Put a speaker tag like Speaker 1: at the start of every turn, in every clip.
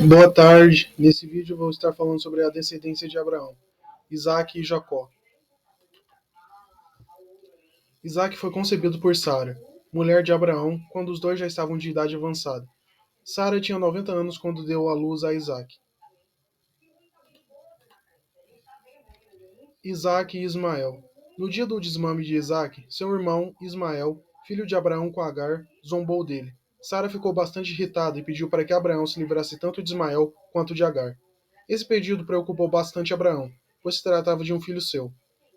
Speaker 1: Boa tarde. Nesse vídeo eu vou estar falando sobre a descendência de Abraão, Isaac e Jacó. Isaac foi concebido por Sara, mulher de Abraão, quando os dois já estavam de idade avançada. Sara tinha 90 anos quando deu à luz a Isaac. Isaac e Ismael. No dia do desmame de Isaac, seu irmão Ismael, filho de Abraão com Agar, zombou dele. Sara ficou bastante irritada e pediu para que Abraão se livrasse tanto de Ismael quanto de Agar. Esse pedido preocupou bastante Abraão, pois se tratava de um filho seu.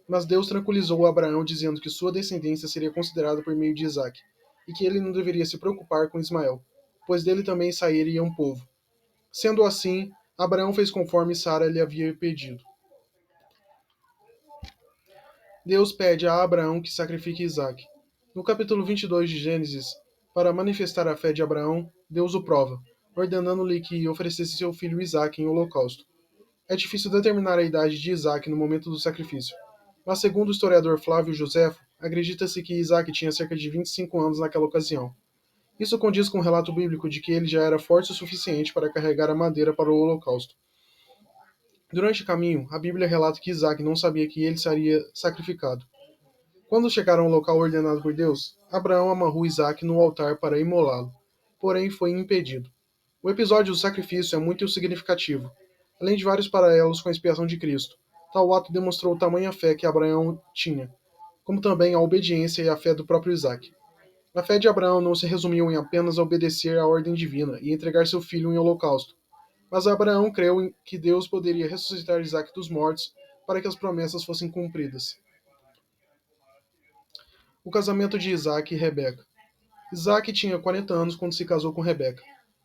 Speaker 1: Mas Deus tranquilizou Abraão dizendo que sua descendência seria considerada por meio de Isaac, e que ele não deveria se preocupar com Ismael, pois dele também sairia um povo. Sendo assim, Abraão fez conforme Sara lhe havia pedido. Deus pede a Abraão que sacrifique Isaac. No capítulo 22 de Gênesis, para manifestar a fé de Abraão, Deus o prova, ordenando-lhe que oferecesse seu filho Isaac em holocausto. É difícil determinar a idade de Isaac no momento do sacrifício, mas segundo o historiador Flávio Josefo, acredita-se que Isaac tinha cerca de 25 anos naquela ocasião. Isso condiz com o relato bíblico de que ele já era forte o suficiente para carregar a madeira para o holocausto. Durante o caminho, a Bíblia relata que Isaac não sabia que ele seria sacrificado. Quando chegaram ao local ordenado por Deus, Abraão amarrou Isaac no altar para imolá-lo, porém foi impedido. O episódio do sacrifício é muito significativo, além de vários paralelos com a expiação de Cristo. Tal ato demonstrou tamanha fé que Abraão tinha, como também a obediência e a fé do próprio Isaac. A fé de Abraão não se resumiu em apenas obedecer à ordem divina e entregar seu filho em holocausto, mas Abraão creu em que Deus poderia ressuscitar Isaac dos mortos para que as promessas fossem cumpridas. O casamento de Isaac e Rebeca. Isaac tinha 40 anos quando se casou com Rebeca.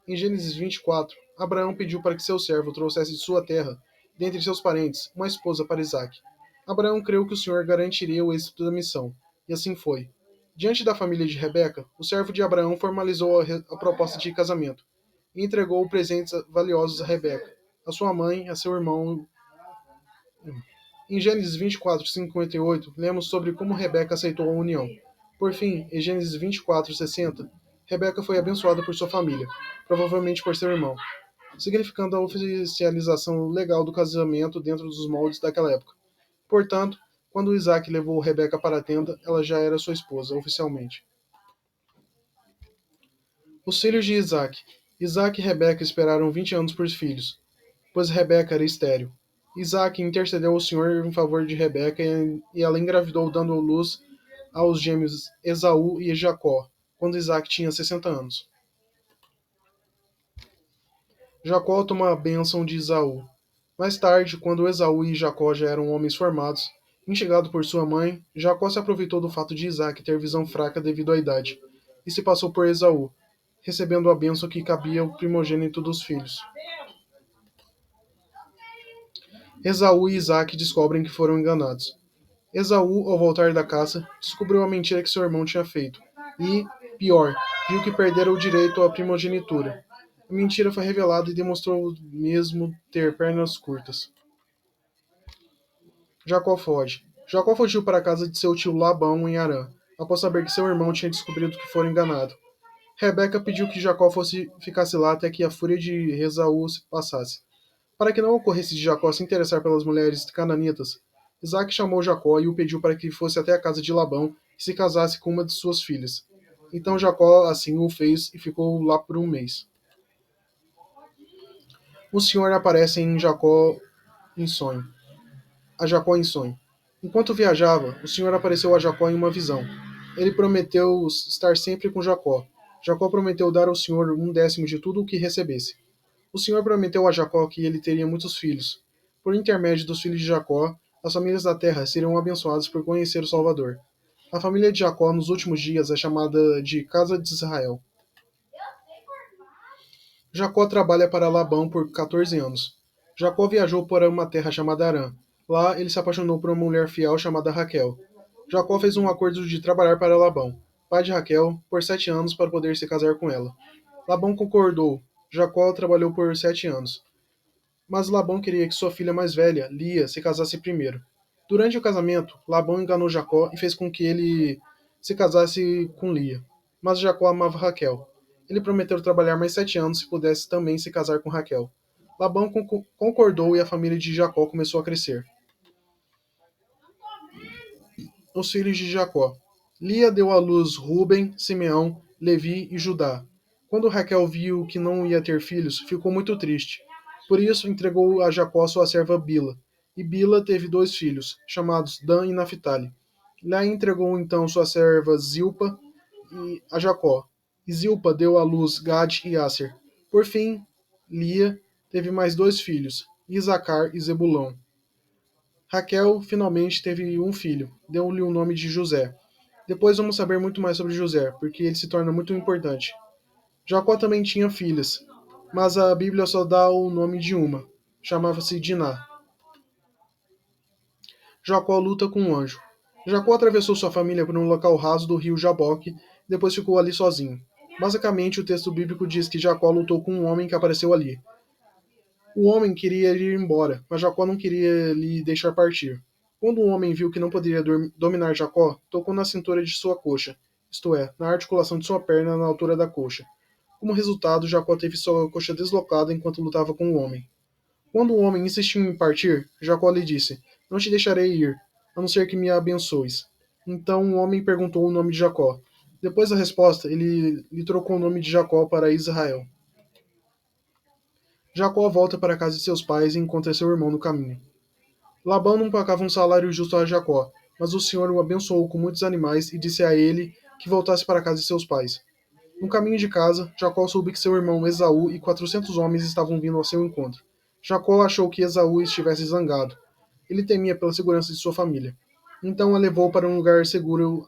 Speaker 1: Em Gênesis 24, Abraão pediu para que seu servo trouxesse de sua terra, dentre seus parentes, uma esposa para Isaac. Abraão creu que o Senhor garantiria o êxito da missão, e assim foi. Diante da família de Rebeca, o servo de Abraão formalizou a proposta de casamento e entregou presentes valiosos a Rebeca, a sua mãe, a seu irmão. Em Gênesis 24, 58, lemos sobre como Rebeca aceitou a união. Por fim, em Gênesis 24, 60, Rebeca foi abençoada por sua família, provavelmente por seu irmão, significando a oficialização legal do casamento dentro dos moldes daquela época. Portanto, quando Isaac levou Rebeca para a tenda, ela já era sua esposa, oficialmente. Os filhos de Isaac. Isaac e Rebeca esperaram 20 anos por filhos, pois Rebeca era estéril. Isaac intercedeu ao Senhor em favor de Rebeca e ela engravidou, dando luz aos gêmeos Esaú e Jacó, quando Isaac tinha 60 anos. Jacó toma a bênção de Esaú. Mais tarde, quando Esaú e Jacó já eram homens formados, instigado por sua mãe, Jacó se aproveitou do fato de Isaac ter visão fraca devido à idade, e se passou por Esaú, recebendo a bênção que cabia ao primogênito dos filhos. Esaú e Isaac descobrem que foram enganados. Esaú, ao voltar da caça, descobriu a mentira que seu irmão tinha feito e, pior, viu que perdera o direito à primogenitura. A mentira foi revelada e demonstrou mesmo ter pernas curtas. Jacó foge. Jacó fugiu para a casa de seu tio Labão em Harã, após saber que seu irmão tinha descobrido que fora enganado. Rebeca pediu que Jacó ficasse lá até que a fúria de Esaú se passasse. Para que não ocorresse de Jacó se interessar pelas mulheres cananitas, Isaac chamou Jacó e o pediu para que fosse até a casa de Labão e se casasse com uma de suas filhas. Então Jacó assim o fez e ficou lá por um mês. O Senhor aparece em Jacó em sonho. A Jacó em sonho. Enquanto viajava, o Senhor apareceu a Jacó em uma visão. Ele prometeu estar sempre com Jacó. Jacó prometeu dar ao Senhor 1/10 de tudo o que recebesse. O Senhor prometeu a Jacó que ele teria muitos filhos. Por intermédio dos filhos de Jacó, as famílias da terra seriam abençoadas por conhecer o Salvador. A família de Jacó nos últimos dias é chamada de Casa de Israel. Jacó trabalha para Labão por 14 anos. Jacó viajou para uma terra chamada Harã. Lá, ele se apaixonou por uma mulher fiel chamada Raquel. Jacó fez um acordo de trabalhar para Labão, pai de Raquel, por 7 anos para poder se casar com ela. Labão concordou. Jacó trabalhou por 7 anos. Mas Labão queria que sua filha mais velha, Lia, se casasse primeiro. Durante o casamento, Labão enganou Jacó e fez com que ele se casasse com Lia. Mas Jacó amava Raquel. Ele prometeu trabalhar mais 7 anos se pudesse também se casar com Raquel. Labão concordou e a família de Jacó começou a crescer. Os filhos de Jacó. Lia deu à luz Ruben, Simeão, Levi e Judá. Quando Raquel viu que não ia ter filhos, ficou muito triste. Por isso, entregou a Jacó sua serva Bila. E Bila teve 2 filhos, chamados Dan e Naphtali. Lá entregou então sua serva Zilpa a Jacó. E Zilpa deu à luz Gade e Aser. Por fim, Lia teve mais 2 filhos, Isacar e Zebulão. Raquel finalmente teve um filho, deu-lhe o nome de José. Depois vamos saber muito mais sobre José, porque ele se torna muito importante. Jacó também tinha filhas, mas a Bíblia só dá o nome de uma. Chamava-se Diná. Jacó luta com um anjo. Jacó atravessou sua família por um local raso do rio Jaboque e depois ficou ali sozinho. Basicamente, o texto bíblico diz que Jacó lutou com um homem que apareceu ali. O homem queria ir embora, mas Jacó não queria lhe deixar partir. Quando o homem viu que não poderia dominar Jacó, tocou na cintura de sua coxa, isto é, na articulação de sua perna na altura da coxa. Como resultado, Jacó teve sua coxa deslocada enquanto lutava com o homem. Quando o homem insistiu em partir, Jacó lhe disse: Não te deixarei ir, a não ser que me abençoes. Então o homem perguntou o nome de Jacó. Depois da resposta, ele lhe trocou o nome de Jacó para Israel. Jacó volta para a casa de seus pais e encontra seu irmão no caminho. Labão não pagava um salário justo a Jacó, mas o Senhor o abençoou com muitos animais e disse a ele que voltasse para a casa de seus pais. No caminho de casa, Jacó soube que seu irmão Esaú e 400 homens estavam vindo ao seu encontro. Jacó achou que Esaú estivesse zangado. Ele temia pela segurança de sua família. Então a levou para um lugar seguro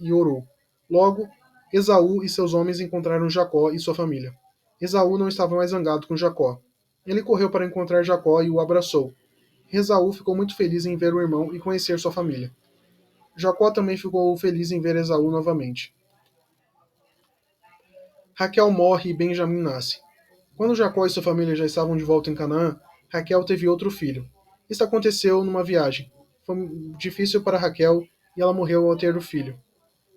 Speaker 1: e orou. Logo, Esaú e seus homens encontraram Jacó e sua família. Esaú não estava mais zangado com Jacó. Ele correu para encontrar Jacó e o abraçou. Esaú ficou muito feliz em ver o irmão e conhecer sua família. Jacó também ficou feliz em ver Esaú novamente. Raquel morre e Benjamim nasce. Quando Jacó e sua família já estavam de volta em Canaã, Raquel teve outro filho. Isso aconteceu numa viagem. Foi difícil para Raquel e ela morreu ao ter o filho.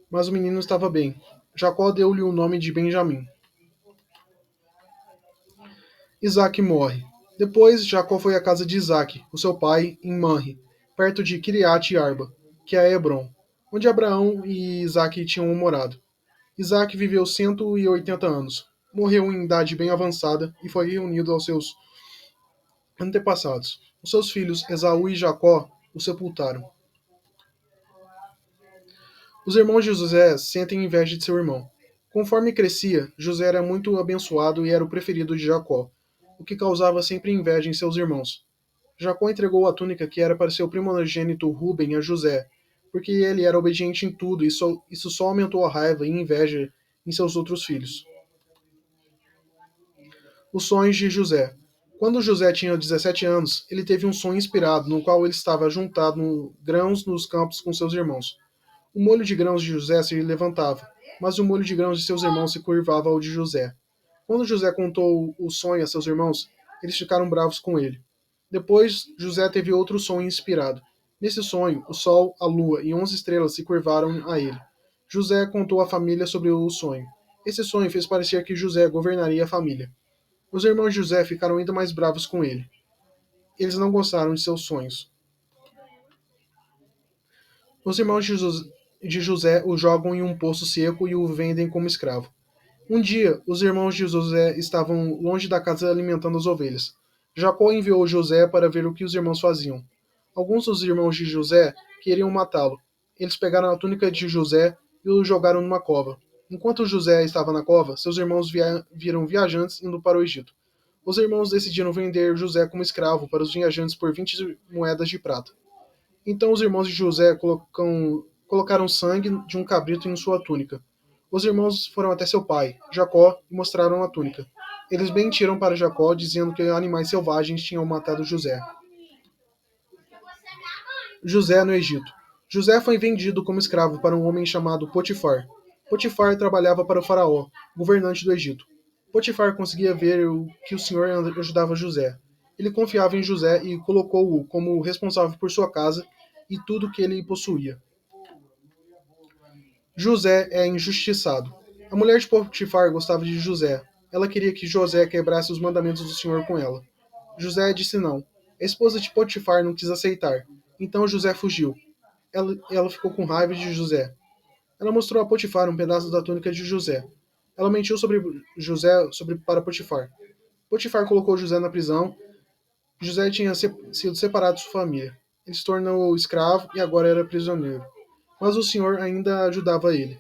Speaker 1: Mas o menino estava bem. Jacó deu-lhe o nome de Benjamim. Isaac morre. Depois, Jacó foi à casa de Isaac, o seu pai, em Manre, perto de Kiriat Arba, que é Hebron, onde Abraão e Isaac tinham morado. Isaac viveu 180 anos, morreu em idade bem avançada e foi reunido aos seus antepassados. Os seus filhos, Esaú e Jacó, o sepultaram. Os irmãos de José sentem inveja de seu irmão. Conforme crescia, José era muito abençoado e era o preferido de Jacó, o que causava sempre inveja em seus irmãos. Jacó entregou a túnica que era para seu primogênito Ruben a José, porque ele era obediente em tudo e isso só aumentou a raiva e inveja em seus outros filhos. Os sonhos de José. Quando José tinha 17 anos, ele teve um sonho inspirado no qual ele estava juntando grãos nos campos com seus irmãos. O molho de grãos de José se levantava, mas o molho de grãos de seus irmãos se curvava ao de José. Quando José contou o sonho a seus irmãos, eles ficaram bravos com ele. Depois, José teve outro sonho inspirado. Nesse sonho, o sol, a lua e 11 estrelas se curvaram a ele. José contou à família sobre o sonho. Esse sonho fez parecer que José governaria a família. Os irmãos de José ficaram ainda mais bravos com ele. Eles não gostaram de seus sonhos. Os irmãos de José o jogam em um poço seco e o vendem como escravo. Um dia, os irmãos de José estavam longe da casa alimentando as ovelhas. Jacó enviou José para ver o que os irmãos faziam. Alguns dos irmãos de José queriam matá-lo. Eles pegaram a túnica de José e o jogaram numa cova. Enquanto José estava na cova, seus irmãos viram viajantes indo para o Egito. Os irmãos decidiram vender José como escravo para os viajantes por 20 moedas de prata. Então os irmãos de José colocaram sangue de um cabrito em sua túnica. Os irmãos foram até seu pai, Jacó, e mostraram a túnica. Eles mentiram para Jacó, dizendo que animais selvagens tinham matado José. José no Egito. José foi vendido como escravo para um homem chamado Potifar. Potifar trabalhava para o faraó, governante do Egito. Potifar conseguia ver que o Senhor ajudava José. Ele confiava em José e colocou-o como responsável por sua casa e tudo que ele possuía. José é injustiçado. A mulher de Potifar gostava de José. Ela queria que José quebrasse os mandamentos do Senhor com ela. José disse não. A esposa de Potifar não quis aceitar. Então José fugiu. Ela ficou com raiva de José. Ela mostrou a Potifar um pedaço da túnica de José. Ela mentiu sobre para Potifar. Potifar colocou José na prisão. José tinha sido separado de sua família. Ele se tornou escravo e agora era prisioneiro. Mas o Senhor ainda ajudava ele.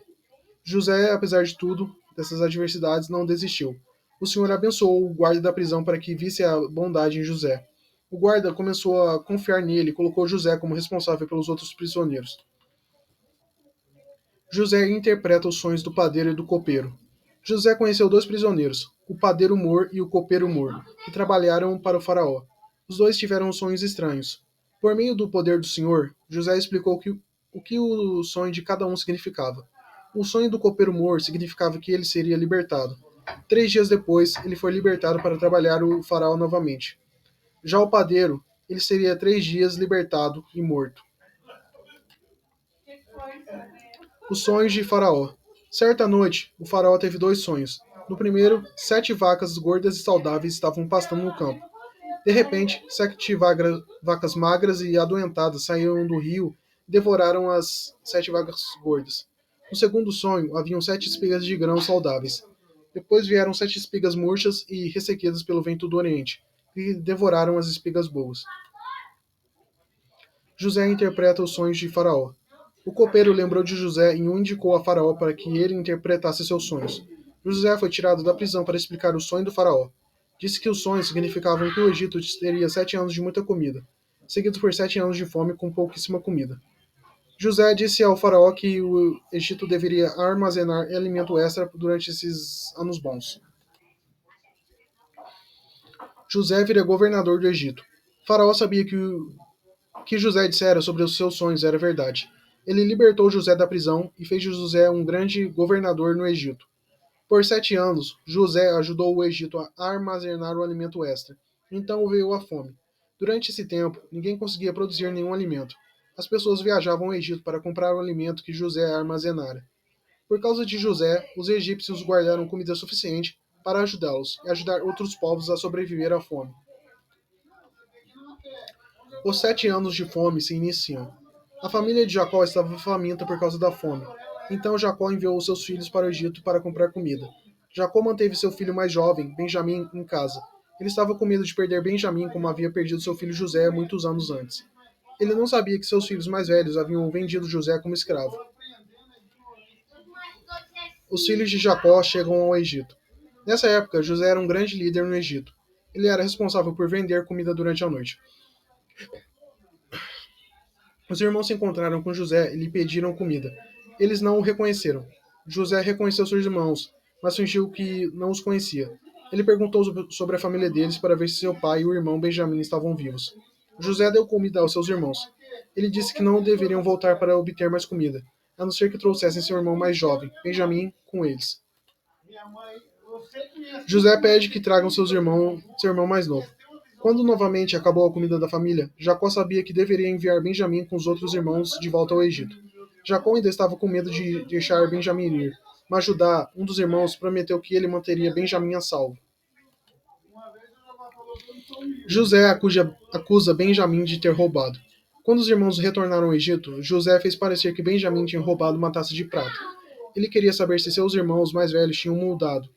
Speaker 1: José, apesar de tudo, dessas adversidades, não desistiu. O Senhor abençoou o guarda da prisão para que visse a bondade em José. O guarda começou a confiar nele e colocou José como responsável pelos outros prisioneiros. José interpreta os sonhos do padeiro e do copeiro. José conheceu dois prisioneiros, o padeiro Mor e o copeiro Mor, que trabalharam para o faraó. Os dois tiveram sonhos estranhos. Por meio do poder do Senhor, José explicou o que o sonho de cada um significava. O sonho do copeiro Mor significava que ele seria libertado. 3 dias depois, ele foi libertado para trabalhar o faraó novamente. Já o padeiro, ele seria 3 dias libertado e morto. Os sonhos de Faraó. Certa noite, o faraó teve dois sonhos. No primeiro, 7 vacas gordas e saudáveis estavam pastando no campo. De repente, 7 vacas magras e adoentadas saíram do rio e devoraram as 7 vacas gordas. No segundo sonho, haviam 7 espigas de grãos saudáveis. Depois vieram 7 espigas murchas e ressequidas pelo vento do Oriente, e devoraram as espigas boas. José interpreta os sonhos de Faraó. O copeiro lembrou de José e o indicou a Faraó para que ele interpretasse seus sonhos. José foi tirado da prisão para explicar o sonho do Faraó. Disse que os sonhos significavam que o Egito teria 7 anos de muita comida, seguidos por 7 anos de fome com pouquíssima comida. José disse ao Faraó que o Egito deveria armazenar alimento extra durante esses anos bons. José vira governador do Egito. Faraó sabia que José dissera sobre os seus sonhos era verdade. Ele libertou José da prisão e fez de José um grande governador no Egito. Por 7 anos, José ajudou o Egito a armazenar o alimento extra. Então veio a fome. Durante esse tempo, ninguém conseguia produzir nenhum alimento. As pessoas viajavam ao Egito para comprar o alimento que José armazenara. Por causa de José, os egípcios guardaram comida suficiente para ajudá-los e ajudar outros povos a sobreviver à fome. Os 7 anos de fome se iniciam. A família de Jacó estava faminta por causa da fome. Então Jacó enviou seus filhos para o Egito para comprar comida. Jacó manteve seu filho mais jovem, Benjamim, em casa. Ele estava com medo de perder Benjamim como havia perdido seu filho José muitos anos antes. Ele não sabia que seus filhos mais velhos haviam vendido José como escravo. Os filhos de Jacó chegam ao Egito. Nessa época, José era um grande líder no Egito. Ele era responsável por vender comida durante a noite. Os irmãos se encontraram com José e lhe pediram comida. Eles não o reconheceram. José reconheceu seus irmãos, mas fingiu que não os conhecia. Ele perguntou sobre a família deles para ver se seu pai e o irmão Benjamim estavam vivos. José deu comida aos seus irmãos. Ele disse que não deveriam voltar para obter mais comida, a não ser que trouxessem seu irmão mais jovem, Benjamim, com eles. José pede que tragam seu irmão mais novo. Quando novamente acabou a comida da família, Jacó sabia que deveria enviar Benjamim com os outros irmãos de volta ao Egito. Jacó ainda estava com medo de deixar Benjamim ir, mas Judá, um dos irmãos, prometeu que ele manteria Benjamim a salvo. José acusa Benjamim de ter roubado. Quando os irmãos retornaram ao Egito, José fez parecer que Benjamim tinha roubado uma taça de prata. Ele queria saber se seus irmãos mais velhos tinham mudado.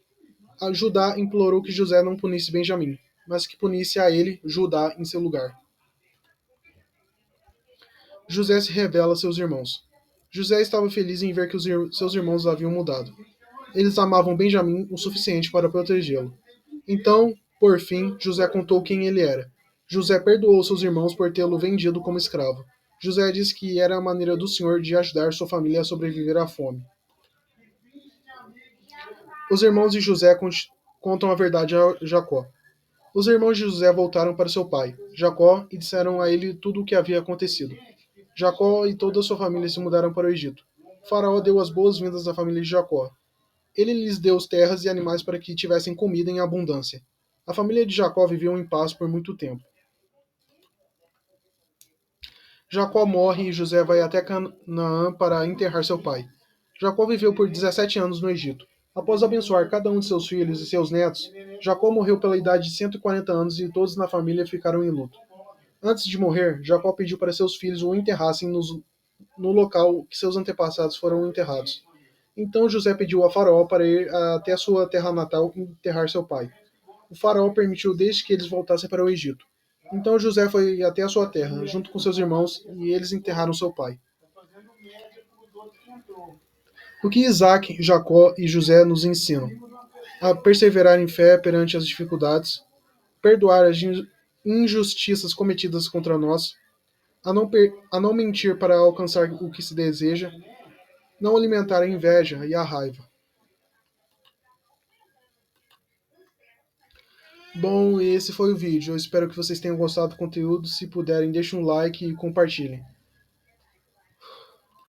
Speaker 1: A Judá implorou que José não punisse Benjamim, mas que punisse a ele, Judá, em seu lugar. José se revela a seus irmãos. José estava feliz em ver que seus irmãos haviam mudado. Eles amavam Benjamim o suficiente para protegê-lo. Então, por fim, José contou quem ele era. José perdoou seus irmãos por tê-lo vendido como escravo. José disse que era a maneira do Senhor de ajudar sua família a sobreviver à fome. Os irmãos de José contam a verdade a Jacó. Os irmãos de José voltaram para seu pai, Jacó, e disseram a ele tudo o que havia acontecido. Jacó e toda a sua família se mudaram para o Egito. O faraó deu as boas-vindas à família de Jacó. Ele lhes deu terras e animais para que tivessem comida em abundância. A família de Jacó viveu em paz por muito tempo. Jacó morre e José vai até Canaã para enterrar seu pai. Jacó viveu por 17 anos no Egito. Após abençoar cada um de seus filhos e seus netos, Jacó morreu pela idade de 140 anos e todos na família ficaram em luto. Antes de morrer, Jacó pediu para seus filhos o enterrassem no local que seus antepassados foram enterrados. Então José pediu a Faraó para ir até a sua terra natal enterrar seu pai. O Faraó permitiu desde que eles voltassem para o Egito. Então José foi até a sua terra, junto com seus irmãos, e eles enterraram seu pai. O que Isaac, Jacó e José nos ensinam? A perseverar em fé perante as dificuldades, perdoar as injustiças cometidas contra nós, a não mentir para alcançar o que se deseja, não alimentar a inveja e a raiva. Bom, esse foi o vídeo. Eu espero que vocês tenham gostado do conteúdo. Se puderem, deixem um like e compartilhem.